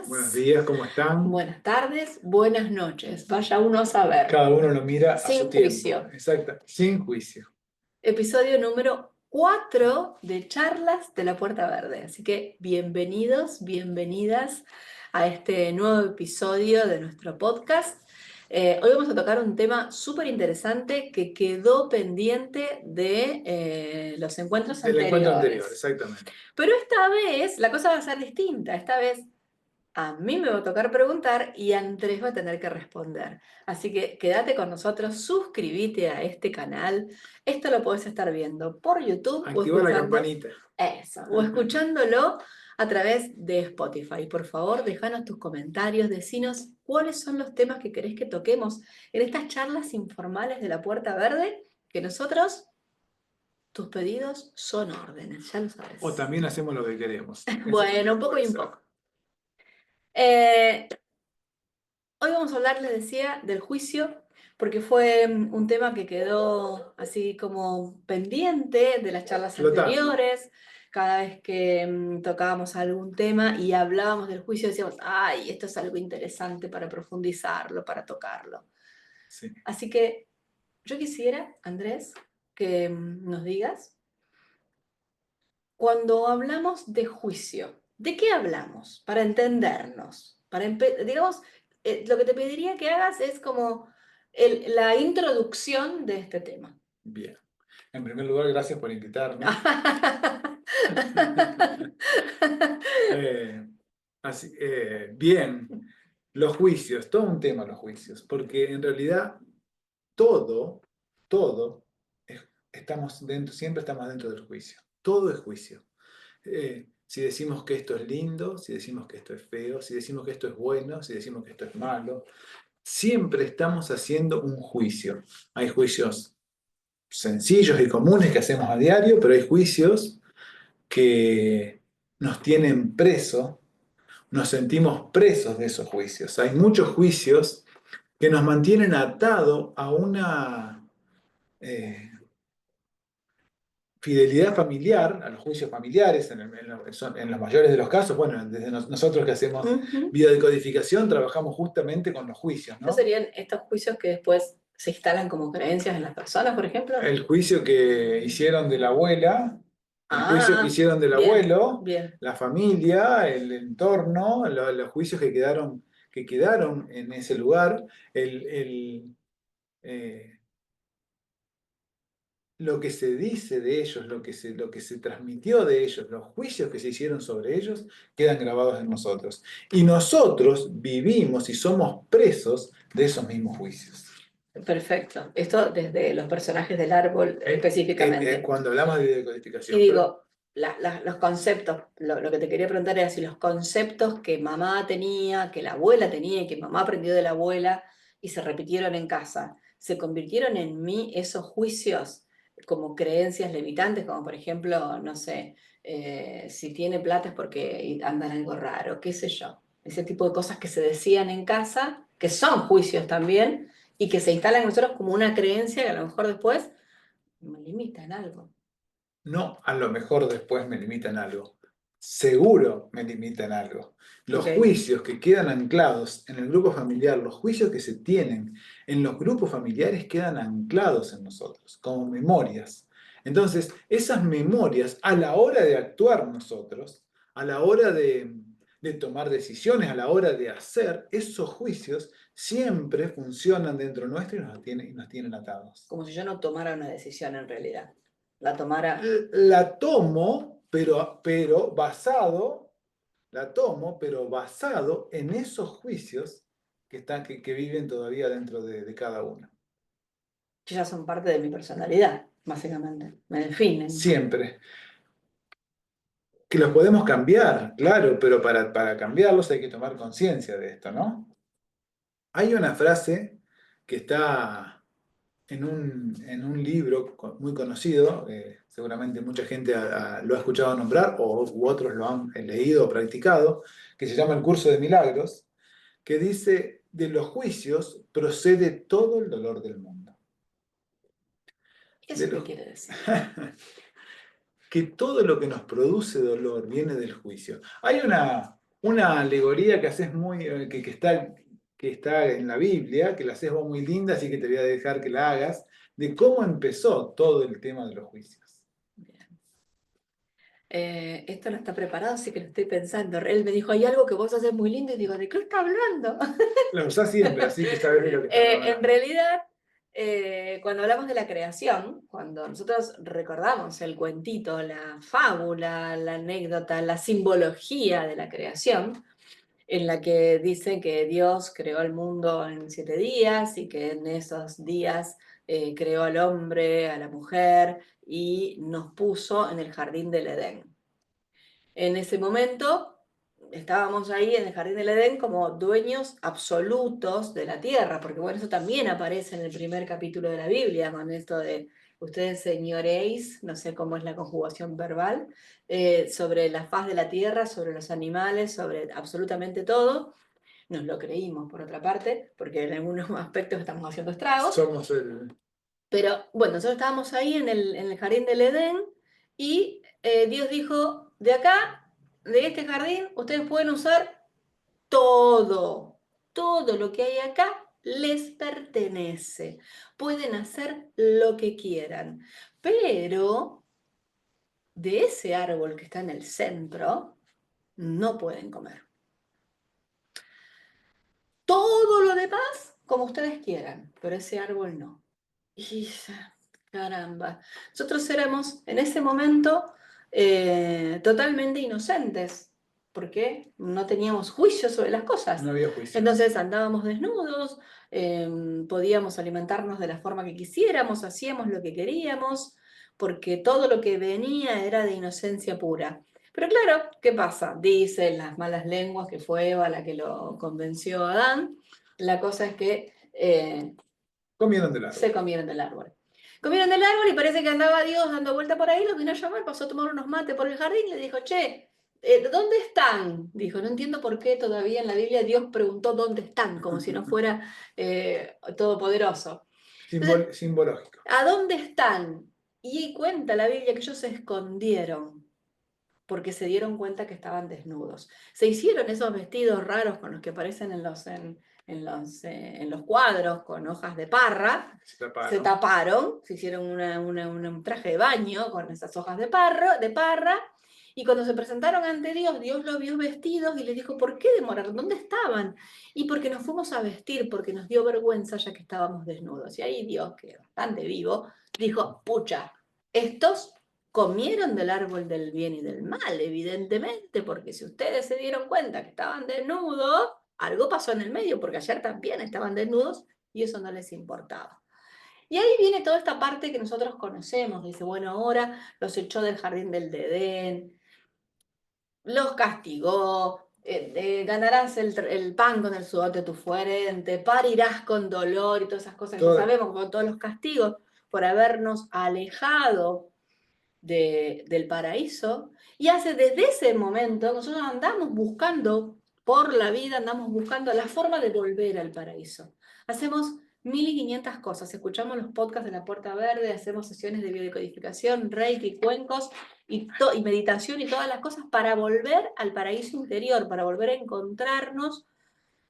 Buenos días, ¿cómo están? Buenas tardes, buenas noches. Vaya uno a saber. Cada uno lo mira a su Sin tiempo. juicio. Exacto, sin juicio. Episodio número 4 de Charlas de la Puerta Verde. Así que bienvenidos, bienvenidas a este nuevo episodio de nuestro podcast. Hoy vamos a tocar un tema súper interesante que quedó pendiente de los encuentros Del encuentro anterior, anteriores. exactamente. Pero esta vez la cosa va a ser distinta. Esta vez a mí me va a tocar preguntar y Andrés va a tener que responder. Así que quédate con nosotros, suscríbete a este canal. Esto lo podés estar viendo por YouTube o Activa la escuchando campanita. eso, o escuchándolo a través de Spotify. Por favor, déjanos tus comentarios, decinos cuáles son los temas que querés que toquemos en estas charlas informales de la Puerta Verde, que nosotros, tus pedidos son órdenes, ya lo sabes. O también hacemos lo que queremos. Eso Bueno, un también poco puede y un ser. poco. Hoy vamos a hablar, les decía, del juicio, porque fue un tema que quedó así como pendiente de las charlas Flotando. anteriores. Cada vez que tocábamos algún tema y hablábamos del juicio, decíamos, ay, esto es algo interesante para profundizarlo, para tocarlo. Sí. Así que yo quisiera, Andrés, que nos digas, cuando hablamos de juicio, ¿de qué hablamos? Para entendernos, digamos, lo que te pediría que hagas es como la introducción de este tema. Bien. En primer lugar, gracias por invitarme. Eh, bien, los juicios, todo un tema los juicios, porque en realidad todo, todo, estamos dentro, siempre estamos dentro del juicio. Todo es juicio. Si decimos que esto es lindo, si decimos que esto es feo, si decimos que esto es bueno, si decimos que esto es malo, siempre estamos haciendo un juicio. Hay juicios sencillos y comunes que hacemos a diario, pero hay juicios que nos tienen presos, nos sentimos presos de esos juicios. Hay muchos juicios que nos mantienen atados a una fidelidad familiar, a los juicios familiares, en los mayores de los casos. Bueno, desde nosotros que hacemos Ujú. biodecodificación, trabajamos justamente con los juicios, ¿Estos ¿no? serían estos juicios que después se instalan como creencias en las personas, por ejemplo? El juicio que hicieron de la abuela, el juicio que Ah, hicieron del bien, abuelo, bien. la familia, el entorno, los juicios que quedaron en ese lugar, eh, lo que se dice de ellos, lo que se transmitió de ellos, los juicios que se hicieron sobre ellos, quedan grabados en nosotros. Y nosotros vivimos y somos presos de esos mismos juicios. Perfecto. Esto desde los personajes del árbol específicamente. Cuando hablamos de Y decodificación, pero digo, los conceptos, lo que te quería preguntar era si los conceptos que mamá tenía, que la abuela tenía y que mamá aprendió de la abuela y se repitieron en casa, ¿se convirtieron en mí esos juicios como creencias limitantes, como por ejemplo, no sé, si tiene plata es porque anda en algo raro, qué sé yo? Ese tipo de cosas que se decían en casa, que son juicios también y que se instalan en nosotros como una creencia que a lo mejor después me limita en algo. no, a lo mejor después me limitan algo. Seguro me limitan algo. Los Ok. juicios que quedan anclados en el grupo familiar, los juicios que se tienen en los grupos familiares quedan anclados en nosotros, como memorias. Entonces, esas memorias, a la hora de actuar nosotros, a la hora de tomar decisiones, a la hora de hacer, esos juicios siempre funcionan dentro nuestro y nos tienen atados. Como si yo no tomara una decisión en realidad. La tomara. La tomo, pero basado en esos juicios que viven todavía dentro de cada uno. Que ya son parte de mi personalidad, básicamente. Me definen. Siempre. Que los podemos cambiar, claro, pero para cambiarlos hay que tomar conciencia de esto, ¿no? Hay una frase que está en un libro muy conocido, seguramente mucha gente lo ha escuchado nombrar u otros lo han leído o practicado, que se llama El Curso de Milagros, que dice, de los juicios procede todo el dolor del mundo. De ¿Eso qué los... quiere decir? que todo lo que nos produce dolor viene del juicio. Hay una... una alegoría que haces muy, que está en la Biblia, que la haces vos muy linda, así que te voy a dejar que la hagas, de cómo empezó todo el tema de los juicios. Bien. Esto no está preparado, así que lo estoy pensando. Él me dijo, hay algo que vos haces muy lindo, y digo, ¿de qué está hablando? Lo usás siempre, así que sabes de lo que estamos En hablando. realidad, cuando hablamos de la creación, cuando nosotros recordamos el cuentito, la fábula, la anécdota, la simbología de la creación, en la que dice que Dios creó el mundo en 7 días y que en esos días creó al hombre, a la mujer y nos puso en el jardín del Edén. En ese momento estábamos ahí en el jardín del Edén como dueños absolutos de la tierra, porque bueno, eso también aparece en el primer capítulo de la Biblia, con esto de ustedes señoreis, no sé cómo es la conjugación verbal, sobre la faz de la tierra, sobre los animales, sobre absolutamente todo. Nos lo creímos, por otra parte, porque en algunos aspectos estamos haciendo estragos. Somos el... Pero bueno, nosotros estábamos ahí en el jardín del Edén y Dios dijo, de acá, de este jardín, ustedes pueden usar todo, todo lo que hay acá les pertenece. Pueden hacer lo que quieran, pero de ese árbol que está en el centro, no pueden comer. Todo lo demás, como ustedes quieran, pero ese árbol no. Y caramba, nosotros éramos en ese momento totalmente inocentes, porque no teníamos juicio sobre las cosas. No había juicio. Entonces andábamos desnudos, podíamos alimentarnos de la forma que quisiéramos, hacíamos lo que queríamos, porque todo lo que venía era de inocencia pura. Pero claro, ¿qué pasa? Dicen las malas lenguas que fue Eva la que lo convenció a Adán. La cosa es que Comieron del se árbol. comieron del árbol. Comieron del árbol y parece que andaba Dios dando vuelta por ahí, los vino a llamar, pasó a tomar unos mates por el jardín y le dijo, che, ¿dónde están? Dijo, no entiendo por qué todavía en la Biblia Dios preguntó dónde están, como si no fuera todopoderoso. Entonces, Simbológico. ¿a dónde están? Y cuenta la Biblia que ellos se escondieron porque se dieron cuenta que estaban desnudos. Se hicieron esos vestidos raros con los que aparecen en los cuadros con hojas de parra, se taparon, se hicieron un traje de baño con esas hojas de parra, y cuando se presentaron ante Dios, Dios los vio vestidos y les dijo, ¿por qué demoraron? ¿Dónde estaban? Y porque nos fuimos a vestir, porque nos dio vergüenza ya que estábamos desnudos. Y ahí Dios, que es bastante vivo, dijo, pucha, estos comieron del árbol del bien y del mal, evidentemente, porque si ustedes se dieron cuenta que estaban desnudos, algo pasó en el medio, porque ayer también estaban desnudos y eso no les importaba. Y ahí viene toda esta parte que nosotros conocemos, dice, bueno, ahora los echó del jardín del Edén, los castigó, ganarás el pan con el sudor de tu frente, parirás con dolor y todas esas cosas que ya sabemos, con todos los castigos por habernos alejado del paraíso. Y hace desde ese momento, nosotros andamos buscando por la vida, andamos buscando la forma de volver al paraíso. Hacemos 1500 cosas, escuchamos los podcasts de La Puerta Verde, hacemos sesiones de biodecodificación, reiki, cuencos y meditación y todas las cosas para volver al paraíso interior, para volver a encontrarnos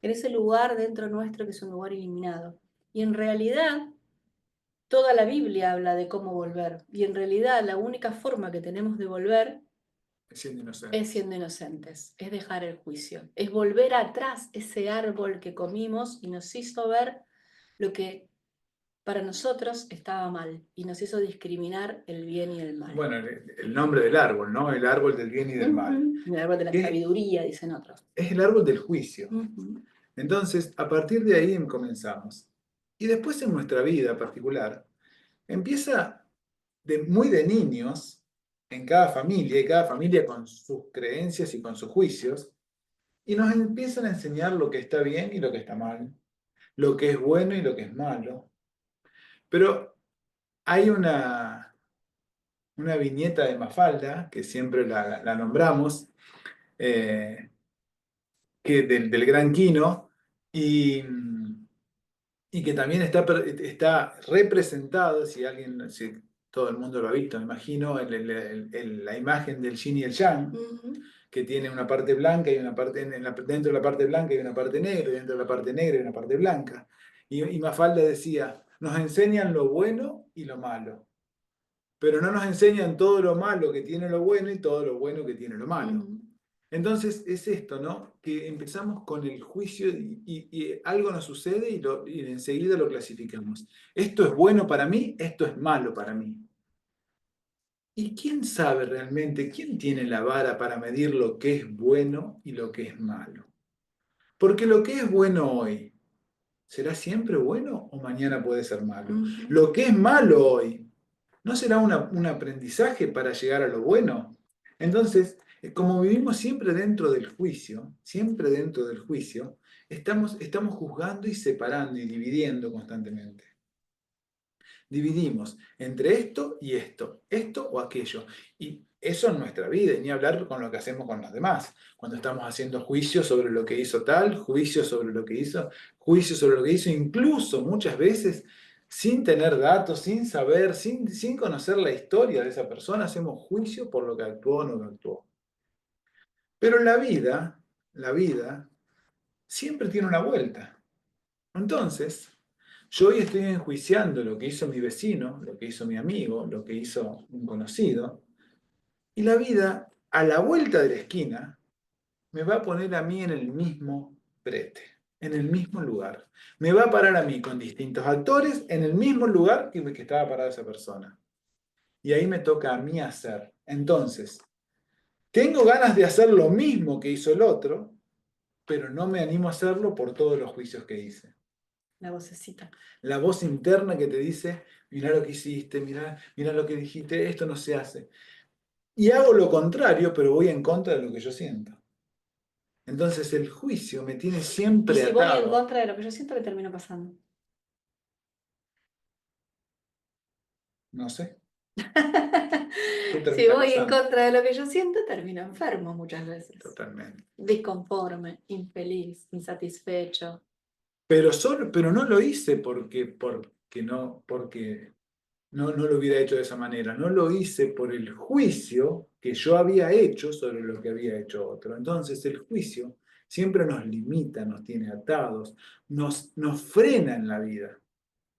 en ese lugar dentro nuestro que es un lugar iluminado. Y en realidad toda la Biblia habla de cómo volver. Y en realidad la única forma que tenemos de volver es siendo inocentes, es dejar el juicio, es volver atrás ese árbol que comimos y nos hizo ver lo que para nosotros estaba mal y nos hizo discriminar el bien y el mal. Bueno, el nombre del árbol, ¿no? El árbol del bien y del mal. El árbol de la sabiduría, dicen otros. Es el árbol del juicio. Entonces, a partir de ahí comenzamos. Y después en nuestra vida particular, empieza muy de niños, en cada familia, y cada familia con sus creencias y con sus juicios, y nos empiezan a enseñar lo que está bien y lo que está mal, lo que es bueno y lo que es malo. Pero hay una viñeta de Mafalda, que siempre la nombramos, que del Gran Quino, y que también está representado, si todo el mundo lo ha visto, me imagino, en la imagen del yin y el yang, que tiene una parte blanca y una parte, dentro de la parte blanca hay una parte negra, y dentro de la parte negra hay una parte blanca. Y Mafalda decía, nos enseñan lo bueno y lo malo, pero no nos enseñan todo lo malo que tiene lo bueno y todo lo bueno que tiene lo malo. Ujú. Entonces es esto, ¿no? Que empezamos con el juicio y algo nos sucede y enseguida lo clasificamos. Esto es bueno para mí, esto es malo para mí. ¿Y quién sabe realmente, quién tiene la vara para medir lo que es bueno y lo que es malo? Porque lo que es bueno hoy, ¿será siempre bueno o mañana puede ser malo? Ujú. Lo que es malo hoy, ¿no será un aprendizaje para llegar a lo bueno? Entonces, como vivimos siempre dentro del juicio, estamos juzgando y separando y dividiendo constantemente. Dividimos entre esto o aquello. Y eso en nuestra vida, y ni hablar con lo que hacemos con los demás. Cuando estamos haciendo juicios sobre lo que hizo tal, juicios sobre lo que hizo, juicios sobre lo que hizo, incluso muchas veces sin tener datos, sin saber, sin conocer la historia de esa persona, hacemos juicio por lo que actuó o no actuó. Pero la vida, siempre tiene una vuelta. Entonces, yo hoy estoy enjuiciando lo que hizo mi vecino, lo que hizo mi amigo, lo que hizo un conocido, y la vida, a la vuelta de la esquina, me va a poner a mí en el mismo brete, en el mismo lugar. Me va a parar a mí con distintos actores en el mismo lugar que estaba parada esa persona. Y ahí me toca a mí hacer. Entonces, tengo ganas de hacer lo mismo que hizo el otro, pero no me animo a hacerlo por todos los juicios que hice. La vocecita. La voz interna que te dice, mirá lo que hiciste, mirá lo que dijiste, esto no se hace. Y hago lo contrario, pero voy en contra de lo que yo siento. Entonces el juicio me tiene Y siempre si voy en atado. contra de lo que yo siento, ¿qué termino pasando? No sé, ¿qué Si termina voy en pasando? contra de lo que yo siento, termino enfermo muchas veces. Totalmente. Disconforme, infeliz, insatisfecho. Pero no lo hice porque no lo hubiera hecho de esa manera. No lo hice por el juicio que yo había hecho sobre lo que había hecho otro. Entonces el juicio siempre nos limita, nos tiene atados, nos frena en la vida.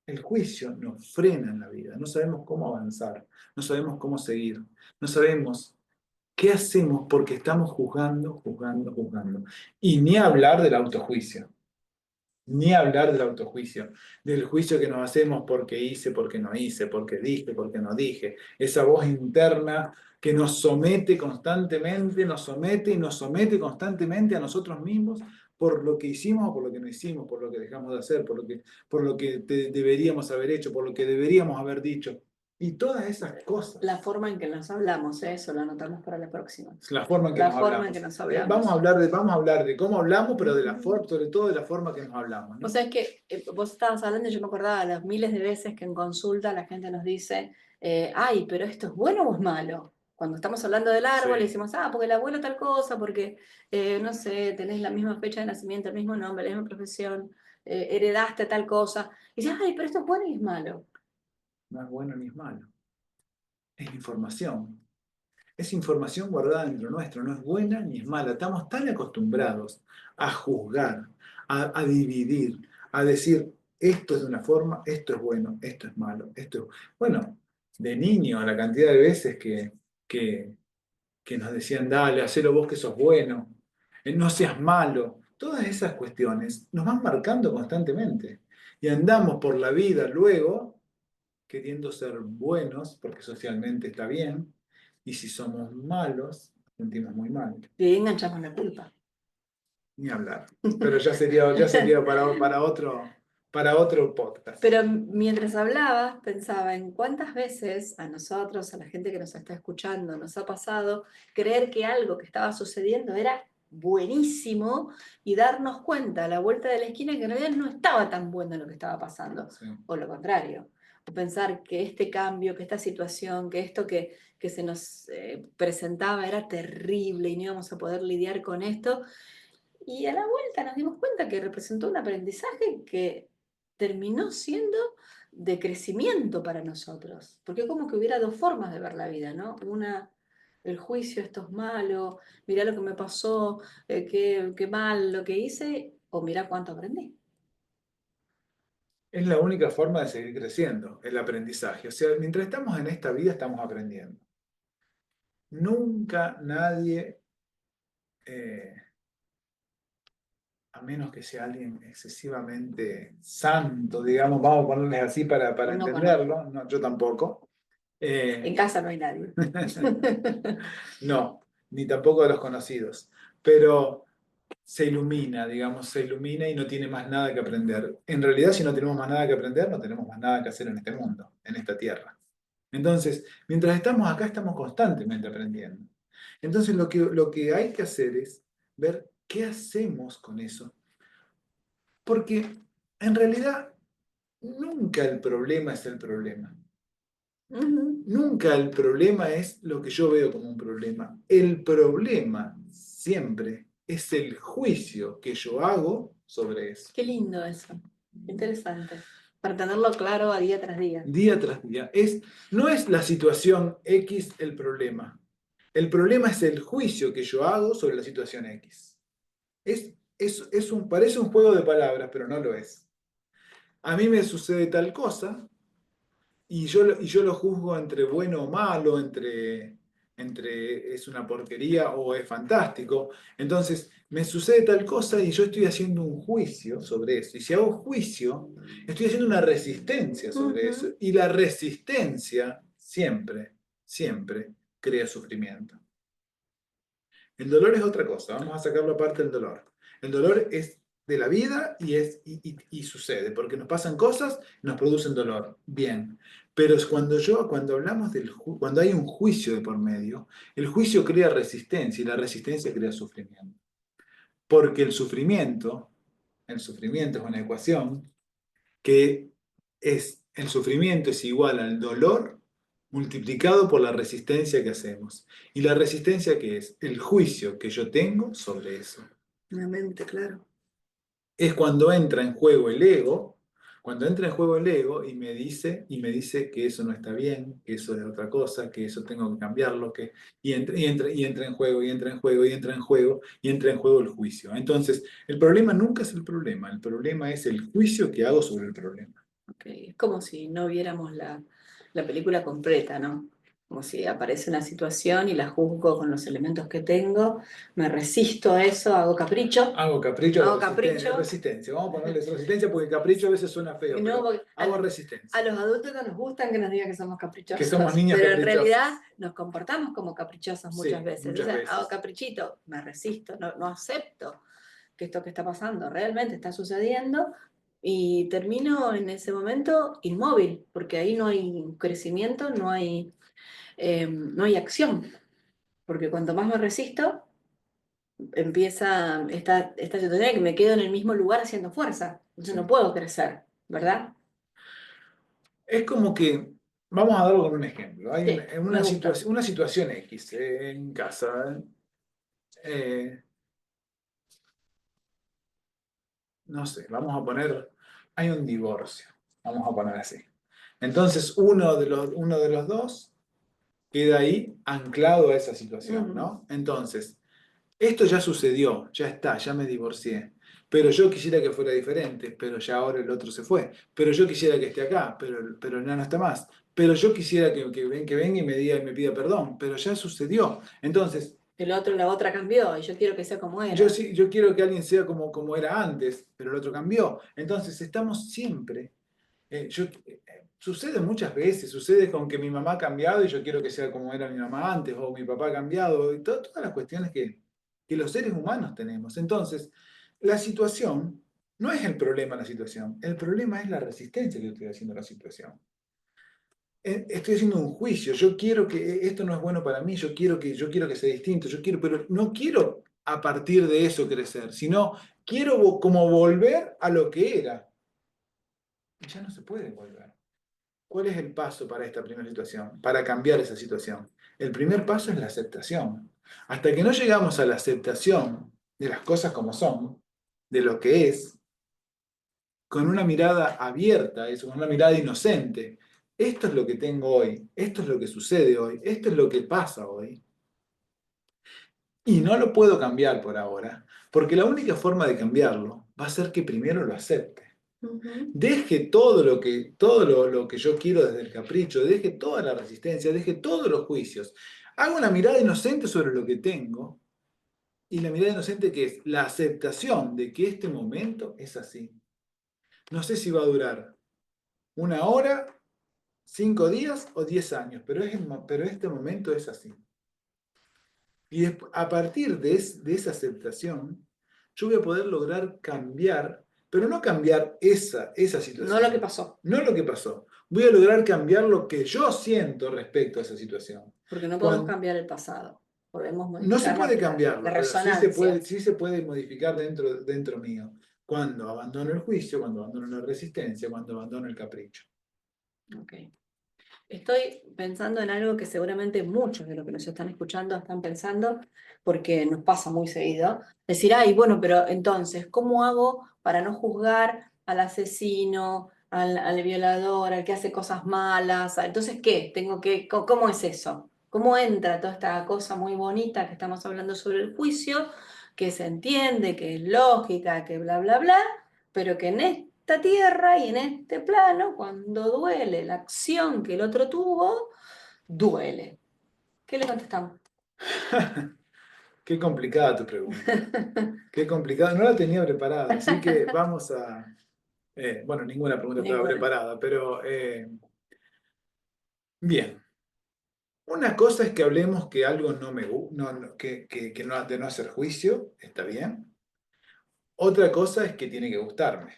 El juicio nos frena en la vida. No sabemos cómo avanzar, no sabemos cómo seguir, no sabemos qué hacemos porque estamos juzgando, juzgando, juzgando. Y ni hablar del autojuicio. Ni hablar del autojuicio, del juicio que nos hacemos porque hice, porque no hice, porque dije, porque no dije. Esa voz interna que nos somete constantemente, nos somete y nos somete constantemente a nosotros mismos por lo que hicimos o por lo que no hicimos, por lo que dejamos de hacer, por lo que deberíamos haber hecho, por lo que deberíamos haber dicho. Y todas esas cosas. La forma en que nos hablamos, eso lo anotamos para la próxima. Es la forma en que La nos forma en que hablamos. nos Vamos a hablamos. hablar de cómo hablamos, pero de la Ujú. forma, sobre todo de la forma que nos hablamos, O ¿no? sea, es que vos estabas hablando y yo me acordaba las miles de veces que en consulta la gente nos dice, ay, pero esto es bueno o es malo. Cuando estamos hablando del árbol, le Sí. decimos, ah, porque el abuelo tal cosa, porque, no sé, tenés la misma fecha de nacimiento, el mismo nombre, la misma profesión, heredaste tal cosa. Y dices, ay, pero esto es bueno y es malo. No es bueno ni es malo. Es información. Es información guardada dentro nuestro. No es buena ni es mala. Estamos tan acostumbrados a juzgar, a dividir, a decir esto es de una forma, esto es bueno, esto es malo, esto es... Bueno, de niño, la cantidad de veces que, que nos decían, dale, hacelo vos que sos bueno, no seas malo. Todas esas cuestiones nos van marcando constantemente. Y andamos por la vida luego queriendo ser buenos, porque socialmente está bien, y si somos malos, nos sentimos muy mal. Y ahí enganchamos la culpa. Ni hablar. Pero ya sería para otro podcast. Pero mientras hablabas, pensaba en cuántas veces a nosotros, a la gente que nos está escuchando, nos ha pasado creer que algo que estaba sucediendo era buenísimo y darnos cuenta a la vuelta de la esquina que en realidad no estaba tan bueno lo que estaba pasando, Sí. o lo contrario. O pensar que este cambio, que esta situación, que esto que se nos presentaba era terrible y no íbamos a poder lidiar con esto. Y a la vuelta nos dimos cuenta que representó un aprendizaje que terminó siendo de crecimiento para nosotros, porque como que hubiera dos formas de ver la vida, ¿no? Una el juicio, esto es malo, mirá lo que me pasó, qué mal lo que hice, o mirá cuánto aprendí. Es la única forma de seguir creciendo, el aprendizaje. O sea, mientras estamos en esta vida, estamos aprendiendo. Nunca nadie, eh, a menos que sea alguien excesivamente santo, digamos, vamos a ponerles así para No conozco. entenderlo, no, yo tampoco. En eh, casa no hay nadie. no, ni tampoco de los conocidos, pero se ilumina, digamos, se ilumina y no tiene más nada que aprender. En realidad, si no tenemos más nada que aprender, no tenemos más nada que hacer en este mundo, en esta tierra. Entonces, mientras estamos acá, estamos constantemente aprendiendo. Entonces, lo que hay que hacer es ver qué hacemos con eso. Porque en realidad, nunca el problema es el problema. Ujú. Nunca el problema es lo que yo veo como un problema. El problema siempre es el juicio que yo hago sobre eso. Qué lindo eso. Interesante. Para tenerlo claro a día tras día. Día tras día. No es la situación X el problema. El problema es el juicio que yo hago sobre la situación X. Parece un juego de palabras, pero no lo es. A mí me sucede tal cosa y yo lo juzgo entre bueno o malo, entre es una porquería o es fantástico. Entonces, me sucede tal cosa y yo estoy haciendo un juicio sobre eso. Y si hago juicio, estoy haciendo una resistencia sobre eso. Ujú. Y la resistencia siempre, siempre crea sufrimiento. El dolor es otra cosa, vamos a sacarlo aparte del dolor. El dolor es de la vida y sucede, porque nos pasan cosas, nos producen dolor. Bien, pero es cuando hablamos cuando hay un juicio de por medio, el juicio crea resistencia y la resistencia crea sufrimiento. Porque el sufrimiento es una ecuación que el sufrimiento es igual al dolor multiplicado por la resistencia que hacemos. ¿Y la resistencia qué es? El juicio que yo tengo sobre eso. Nuevamente, claro. Es cuando entra en juego el ego, cuando entra en juego el ego y me dice que eso no está bien, que eso es otra cosa, que eso tengo que cambiarlo, y entra en juego, y entra en juego, y entra en juego, y entra en juego el juicio. Entonces, el problema nunca es el problema es el juicio que hago sobre el problema. Ok. Es como si no viéramos la película completa, ¿no? Como si aparece una situación y la juzgo con los elementos que tengo, me resisto a eso, Hago capricho de hago capricho. resistencia. Vamos a ponerles resistencia porque capricho a veces suena feo, No, pero porque hago a resistencia. los adultos no nos gustan que nos digan que somos Que somos caprichosos, niñas pero en realidad caprichosas. nos comportamos como caprichosos muchas Sí, veces. muchas Entonces hago veces. caprichito, me resisto, no acepto que esto que está pasando realmente está sucediendo y termino en ese momento inmóvil, porque ahí no hay crecimiento, no hay acción, porque cuanto más me resisto, empieza esta situación de que me quedo en el mismo lugar haciendo fuerza, entonces no Sí. puedo crecer, ¿verdad? Es como que, vamos a darlo con un ejemplo. Hay Sí, me gusta. una situación X en casa. No sé, hay un divorcio, vamos a poner así. Entonces, uno de los dos queda ahí anclado a esa situación, Ujú. ¿no? Entonces, esto ya sucedió, ya está, ya me divorcié. Pero yo quisiera que fuera diferente, pero ya ahora el otro se fue. Pero yo quisiera que esté acá, pero ya no está más. Pero yo quisiera que venga y me diga y me pida perdón, pero ya sucedió. Entonces, El otro, la otra cambió y yo quiero que sea como yo era. sí, yo quiero que alguien sea como era antes, pero el otro cambió. Entonces, estamos siempre. Sucede muchas veces, sucede con que mi mamá ha cambiado y yo quiero que sea como era mi mamá antes, o mi papá ha cambiado, y todas las cuestiones que los seres humanos tenemos. Entonces, la situación no es el problema la situación, el problema es la resistencia que yo estoy haciendo a la situación. Estoy haciendo un juicio, yo quiero que esto no es bueno para mí, yo quiero que sea distinto, pero no quiero a partir de eso crecer, sino quiero como volver a lo que era. Y ya no se puede volver. ¿Cuál es el paso para esta primera situación? Para cambiar esa situación. El primer paso es la aceptación. Hasta que no llegamos a la aceptación de las cosas como son, de lo que es, con una mirada abierta, con una mirada inocente. Esto es lo que tengo hoy, esto es lo que sucede hoy, esto es lo que pasa hoy. Y no lo puedo cambiar por ahora, porque la única forma de cambiarlo va a ser que primero lo acepte. Ujú. Deje lo que yo quiero desde el capricho, deje toda la resistencia, deje todos los juicios. Haga una mirada inocente sobre lo que tengo, y la mirada inocente que es la aceptación de que este momento es así. No sé si va a durar 1 hora, 5 días o 10 años, pero este momento es así. Y a partir de esa aceptación, yo voy a poder lograr cambiar, pero no cambiar esa No lo que situación, pasó, no lo que pasó. Voy a lograr cambiar lo que yo siento respecto a esa situación. porque no podemos Cuando, cambiar el pasado. Podemos no se modificar puede la cambiarlo, pero resonancia. sí se puede modificar dentro mío. Cuando abandono el juicio, cuando abandono la resistencia, cuando abandono el capricho. Ok. Estoy pensando en algo que seguramente muchos de los que nos están escuchando están pensando, porque nos pasa muy seguido. Decir, ay, bueno, pero entonces, ¿cómo hago para no juzgar al asesino, al violador, al que hace cosas malas? Entonces, ¿qué? ¿Cómo es eso? ¿Cómo entra toda esta cosa muy bonita que estamos hablando sobre el juicio, que se entiende, que es lógica, que bla, bla, bla, pero que en esta tierra y en este plano, cuando duele la acción que el otro tuvo, duele? ¿Qué le contestamos? Qué complicada tu pregunta. Qué complicada. No la tenía preparada, así que vamos a... bueno, ninguna pregunta estaba Ninguna. preparada, pero bien. Una cosa es que hablemos que algo no me gusta, que no, de no hacer juicio, está bien. Otra cosa es que tiene que gustarme.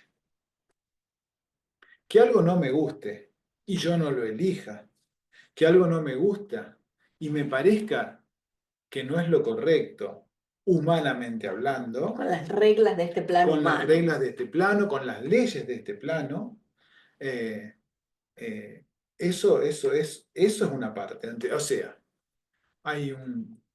Que algo no me guste y yo no lo elija. Que algo no me gusta y me parezca que no es lo correcto, humanamente hablando, Con las reglas de este plano con las humano. reglas de este plano, con las leyes de este plano. eh, eh, eso es una parte. O sea, hay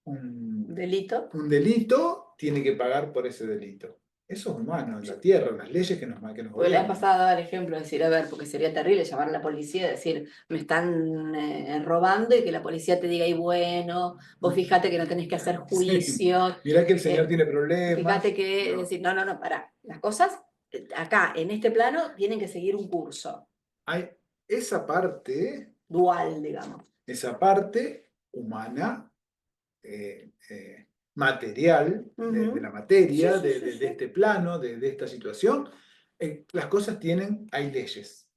Delito. un delito, tiene que pagar por ese delito. Eso es humano, en la tierra, las leyes que nos Porque la vez gobiernan. pasada daba el ejemplo de decir, a ver, porque sería terrible llamar a la policía y decir, me están robando y que la policía te diga, y bueno, vos fíjate que no tenés que hacer Sí. juicio, Mirá que el señor eh, tiene problemas. fíjate que, No. decir, no, no, no, pará, las cosas acá, en este plano, tienen que seguir un curso Hay esa parte, dual, digamos. humana, material, de la Ujú. Sí, materia, sí, sí, de sí. este plano, de esta situación. Las cosas hay leyes.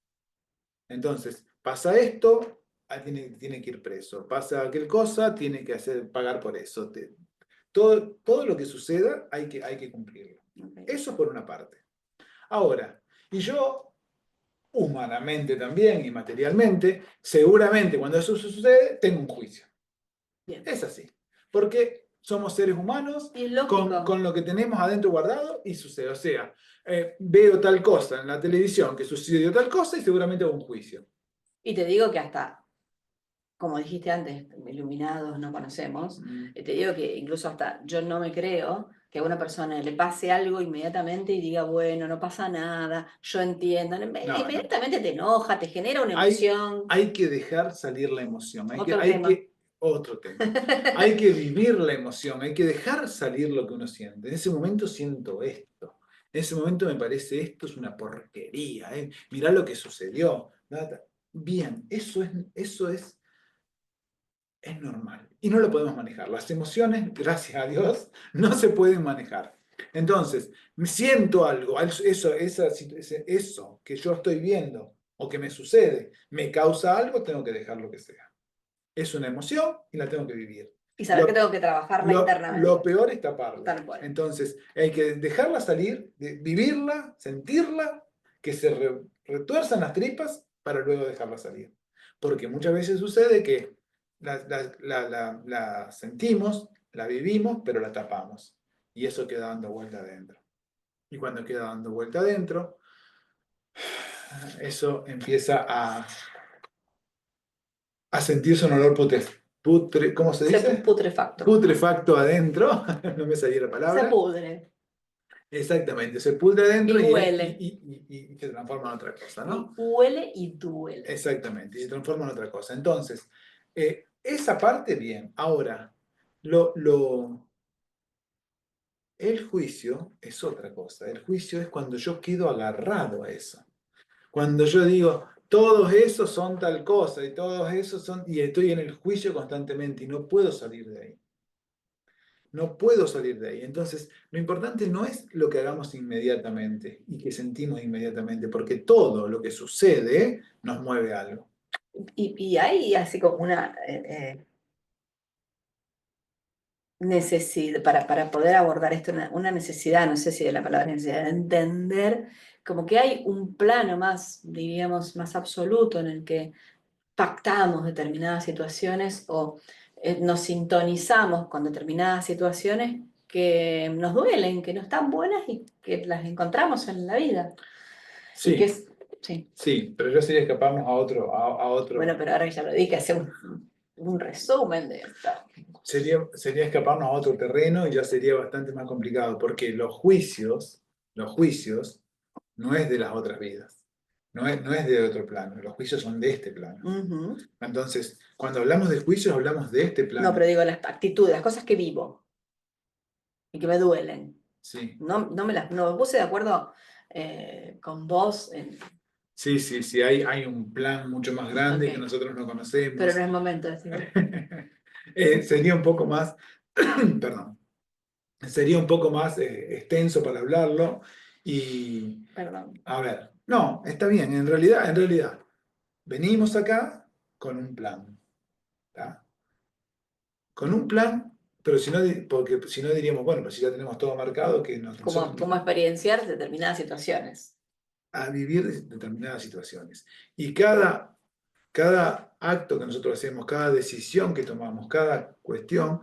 Entonces, pasa esto, tiene que ir preso. Pasa aquel cosa, tiene que pagar por eso. Todo lo que suceda hay que cumplirlo. Ok. Eso por una parte. Ahora, y yo, humanamente también y materialmente, seguramente cuando eso sucede, tengo un juicio. Bien. Es así. Porque somos seres humanos Y es lógico. con lo que tenemos adentro guardado y sucede. O sea, veo tal cosa en la televisión que sucedió tal cosa y seguramente hago un juicio. Y te digo que hasta, como dijiste antes, iluminados no conocemos, Mm. te digo que incluso hasta yo no me creo que a una persona le pase algo inmediatamente y diga, bueno, no pasa nada, yo entiendo. No, no. Inmediatamente te enoja, te genera una Hay, emoción. hay que dejar salir la emoción. Otro tema. Otro tema. Hay que vivir la emoción. Hay que dejar salir lo que uno siente. En ese momento siento esto. En ese momento me parece esto es una porquería. Mirá lo que sucedió. Nada. Bien, es normal y no lo podemos manejar. Las emociones, gracias a Dios, no se pueden manejar. Entonces, siento algo, eso que yo estoy viendo o que me sucede, me causa algo, tengo que dejar lo que sea. Es una emoción y la tengo que vivir. Y saber que Lo, tengo que trabajarla lo internamente. peor es taparla. Tal cual. Entonces, hay que dejarla salir, vivirla, sentirla, que se retuerzan las tripas para luego dejarla salir. Porque muchas veces sucede que la sentimos, la vivimos, pero la tapamos. Y eso queda dando vuelta adentro. Y cuando queda dando vuelta adentro, eso empieza a sentirse un olor ¿cómo se dice? Putrefacto. Putrefacto adentro, no me salía la Se palabra. pudre. Exactamente, se pudre Y adentro duele. y se transforma en otra cosa, Y ¿no? huele y duele. Exactamente, y se transforma en otra cosa. Entonces, esa parte, bien. Ahora, lo, lo, El juicio es otra cosa. El juicio es cuando yo quedo agarrado a eso. Cuando yo digo, todos esos son tal cosa y todos esos son, y estoy en el juicio constantemente y no puedo salir de ahí. No puedo salir de ahí. Entonces, lo importante no es lo que hagamos inmediatamente y que sentimos inmediatamente, porque todo lo que sucede nos mueve algo. Y hay así como una necesidad, para poder abordar esto, una necesidad, no sé si de la palabra necesidad, de entender como que hay un plano más, diríamos, más absoluto en el que pactamos determinadas situaciones o nos sintonizamos con determinadas situaciones que nos duelen, que no están buenas y que las encontramos en la vida. Y que Sí, es, sí, sí, pero yo sería escaparnos a bueno, otro, pero ahora que ya lo dije, hacer un resumen de esto. sería escaparnos a otro terreno y ya sería bastante más complicado, porque los juicios no es de las otras vidas, no es de otro plano, los juicios son de este plano. Ujú. Entonces, cuando hablamos de juicios, hablamos de este No, plano. pero digo, las actitudes, las cosas que vivo y que me duelen. Sí, No me puse de acuerdo con vos en, sí, sí, sí, hay un plan mucho más grande que ok, nosotros no pero no conocemos. es momento de decirlo. Sería un poco más, perdón, sería un poco más extenso para hablarlo. Y, Perdón. a ver, no, está bien, en realidad, venimos acá con un plan, ¿tá? Con un plan, pero si no, porque si no diríamos, bueno, pues si ya tenemos todo marcado, que nosotros Como experienciar determinadas situaciones. a vivir determinadas situaciones. Y cada acto que nosotros hacemos, cada decisión que tomamos, cada cuestión,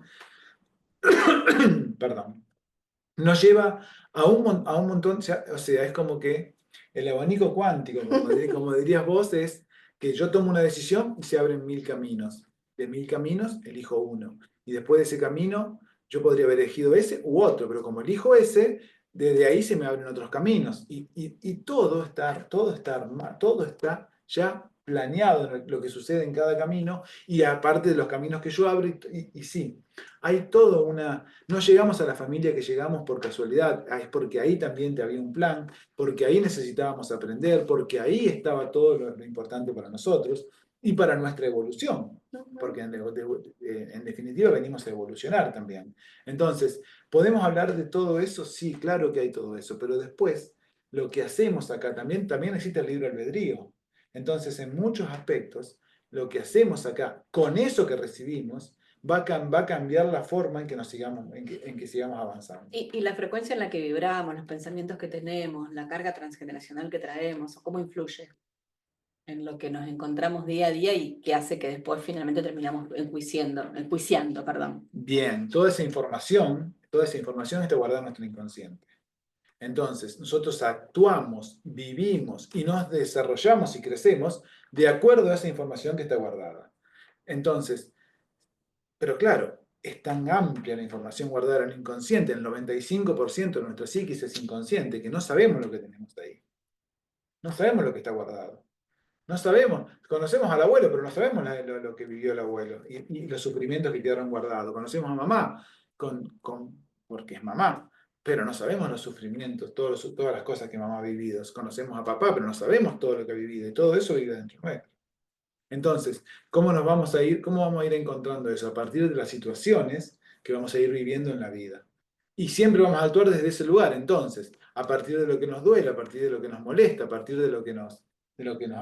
perdón, nos lleva a un montón, o sea, es como que el abanico cuántico, como dirías vos, es que yo tomo una decisión y se abren 1000 caminos. De 1000 caminos elijo uno. Y después de ese camino, yo podría haber elegido ese u otro, pero como elijo ese, desde ahí se me abren otros caminos. Y todo está ya planeado en lo que sucede en cada camino, y aparte de los caminos que yo abro, y sí, hay todo una no llegamos a la familia que llegamos por casualidad, es porque ahí también te había un plan, porque ahí necesitábamos aprender, porque ahí estaba todo lo importante para nosotros y para nuestra evolución, porque en definitiva venimos a evolucionar también. Entonces, ¿podemos hablar de todo eso? Sí, claro que hay todo eso, pero después lo que hacemos acá también existe el libre albedrío. Entonces, en muchos aspectos, lo que hacemos acá con eso que recibimos, va a cambiar la forma en que en que sigamos avanzando. Y la frecuencia en la que vibramos, los pensamientos que tenemos, la carga transgeneracional que traemos, ¿cómo influye en lo que nos encontramos día a día y que hace que después finalmente terminamos enjuiciando, perdón? Bien, toda esa información está guardada en nuestro inconsciente. Entonces, nosotros actuamos, vivimos y nos desarrollamos y crecemos de acuerdo a esa información que está guardada. Entonces, pero claro, es tan amplia la información guardada en el inconsciente, el 95% de nuestra psiquis es inconsciente, que no sabemos lo que tenemos ahí. No sabemos lo que está guardado. No sabemos, conocemos al abuelo, pero no sabemos lo que vivió el abuelo y los sufrimientos que quedaron guardados. Conocemos a mamá porque es mamá, pero no sabemos los sufrimientos, todas las cosas que mamá ha vivido. Conocemos a papá, pero no sabemos todo lo que ha vivido y todo eso vive dentro nuestro. Entonces, ¿cómo vamos a ir encontrando eso? A partir de las situaciones que vamos a ir viviendo en la vida. Y siempre vamos a actuar desde ese lugar. Entonces, a partir de lo que nos duele, a partir de lo que nos molesta, a partir de lo que nos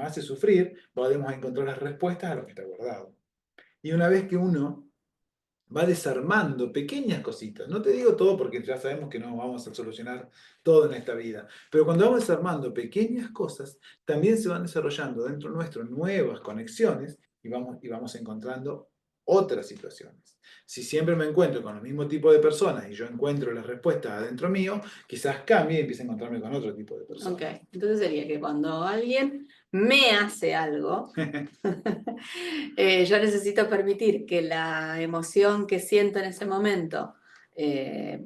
hace sufrir, podemos encontrar las respuestas a lo que está guardado. Y una vez que uno va desarmando pequeñas cositas, no te digo todo porque ya sabemos que no vamos a solucionar todo en esta vida, pero cuando vamos desarmando pequeñas cosas, también se van desarrollando dentro nuestro nuevas conexiones y vamos encontrando otras situaciones. Si siempre me encuentro con el mismo tipo de personas y yo encuentro las respuestas adentro mío, quizás cambie y empiece a encontrarme con otro tipo de Ok, personas. entonces sería que cuando alguien me hace algo, yo necesito permitir que la emoción que siento en ese momento eh,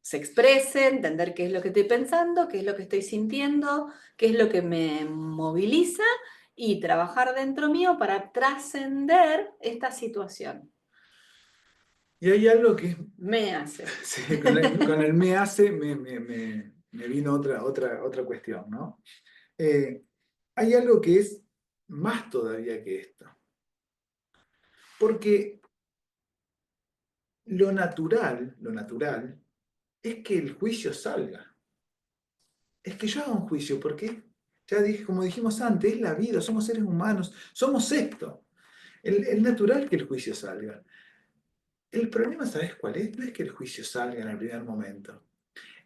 se exprese, entender qué es lo que estoy pensando, qué es lo que estoy sintiendo, qué es lo que me moviliza y trabajar dentro mío para trascender esta situación. Y hay algo que Me hace. sí, con el me hace me vino otra cuestión, ¿no? Hay algo que es más todavía que esto. Porque lo natural es que el juicio salga. Es que yo haga un juicio, porque ya dije, como dijimos antes, es la vida, somos seres humanos, somos esto. Es natural que el juicio salga. El problema, ¿sabes cuál es? No es que el juicio salga en el primer momento.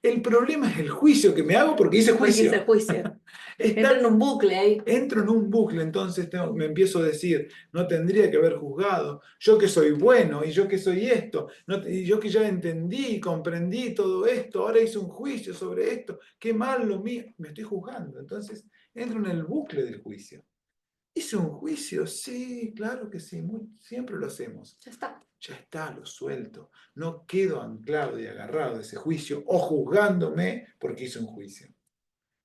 El problema es el juicio que me hago porque hice Porque hice juicio. juicio. Entra Está, en un bucle ahí. entro en un bucle, entonces me empiezo a decir, no tendría que haber juzgado, yo que soy bueno y yo que soy esto, y yo que ya entendí y comprendí todo esto, ahora hice un juicio sobre esto, qué mal lo mío, me estoy juzgando. Entonces entro en el bucle del juicio. ¿Hice un juicio? Sí, claro que sí, siempre lo hacemos. Ya está. Ya está, lo suelto. No quedo anclado y agarrado de ese juicio o juzgándome porque hice un juicio.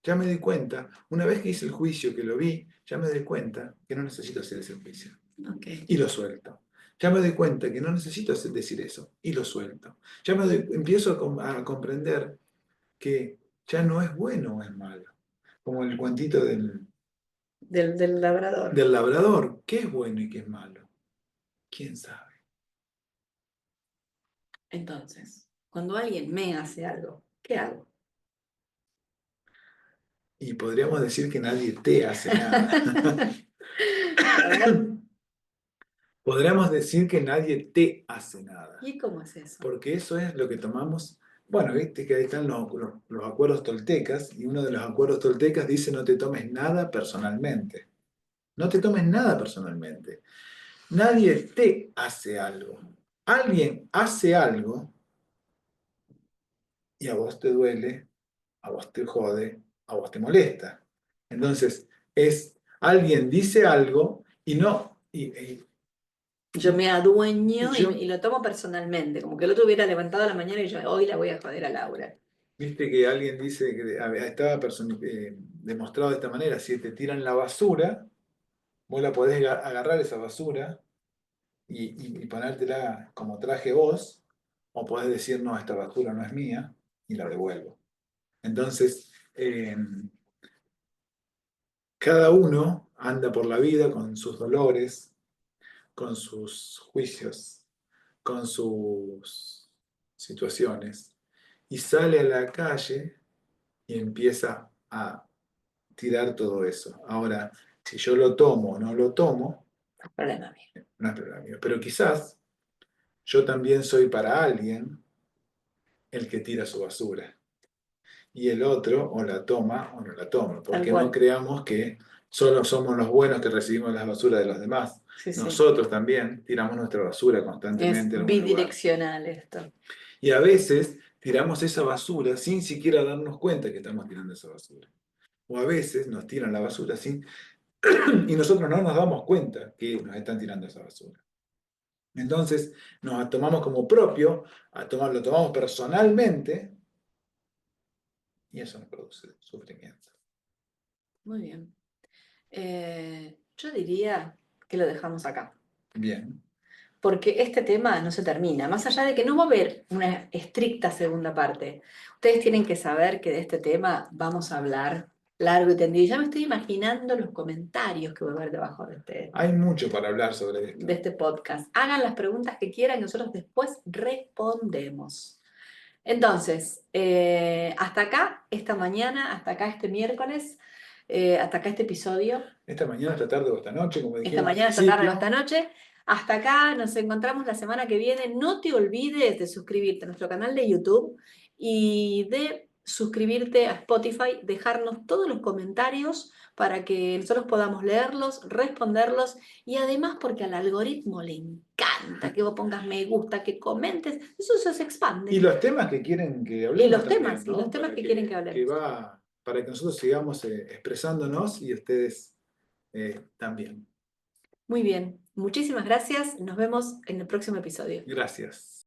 Ya me di cuenta, una vez que hice el juicio, que lo vi, ya me di cuenta que no necesito hacer ese juicio. Okay. Y lo suelto. Ya me doy cuenta que no necesito decir eso. Y lo suelto. Empiezo a comprender que ya no es bueno o es malo. Como el cuentito Del labrador. del labrador. ¿Qué es bueno y qué es malo? ¿Quién sabe? Entonces, cuando alguien me hace algo, ¿qué hago? Y podríamos decir que nadie te hace nada. A ver, Podríamos decir que nadie te hace nada. ¿y cómo es eso? Porque eso es lo que tomamos. Bueno, viste que ahí están los acuerdos toltecas, y uno de los acuerdos toltecas dice no te tomes nada personalmente. No te tomes nada personalmente. Nadie te hace algo. Alguien hace algo y a vos te duele, a vos te jode, a vos te molesta. Entonces, alguien dice algo y no, Yo me y adueño yo, y lo tomo personalmente, como que el otro hubiera levantado a la mañana y yo hoy la voy a joder a Laura. viste que alguien dice que estaba demostrado de esta manera, si te tiran la basura, vos la podés agarrar esa basura y ponértela como traje vos, o podés decir, no, esta basura no es mía, y la devuelvo. Entonces, cada uno anda por la vida con sus dolores, con sus juicios, con sus situaciones, y sale a la calle y empieza a tirar todo eso. Ahora, si yo lo tomo o no lo tomo, Problema mío. no es problema mío. Pero quizás yo también soy para alguien el que tira su basura. Y el otro o la toma o no la toma. Tal Porque no cual. creamos que solo somos los buenos que recibimos las basuras de los demás. Sí, sí. Nosotros también tiramos nuestra basura Es constantemente en algún lugar. bidireccional esto. Y a veces tiramos esa basura sin siquiera darnos cuenta que estamos tirando esa basura. O a veces nos tiran la basura sin y nosotros no nos damos cuenta que nos están tirando esa basura. Entonces nos tomamos como propio, lo tomamos personalmente y eso nos produce sufrimiento. Muy bien. Yo diría que lo dejamos acá. Bien, Porque este tema no se termina, más allá de que no va a haber una estricta segunda parte. Ustedes tienen que saber que de este tema vamos a hablar largo y tendido. Ya me estoy imaginando los comentarios que voy a ver debajo hay mucho para hablar sobre de esto. este podcast. Hagan las preguntas que quieran y nosotros después respondemos. Entonces, hasta acá esta mañana, hasta acá este miércoles, hasta acá este episodio. Esta mañana, esta tarde o esta noche, como Esta dijimos al mañana, esta tarde o esta principio, noche. Hasta acá, nos encontramos la semana que viene. No te olvides de suscribirte a nuestro canal de YouTube y de suscribirte a Spotify, dejarnos todos los comentarios para que nosotros podamos leerlos, responderlos y además porque al algoritmo le encanta que vos pongas me gusta, que comentes, eso se y expande. los temas que quieren que hablemos también, Y los ¿no? temas que quieren que hablemos. Para que nosotros sigamos expresándonos y ustedes también. Muy bien, muchísimas gracias. Nos vemos en el próximo episodio. Gracias.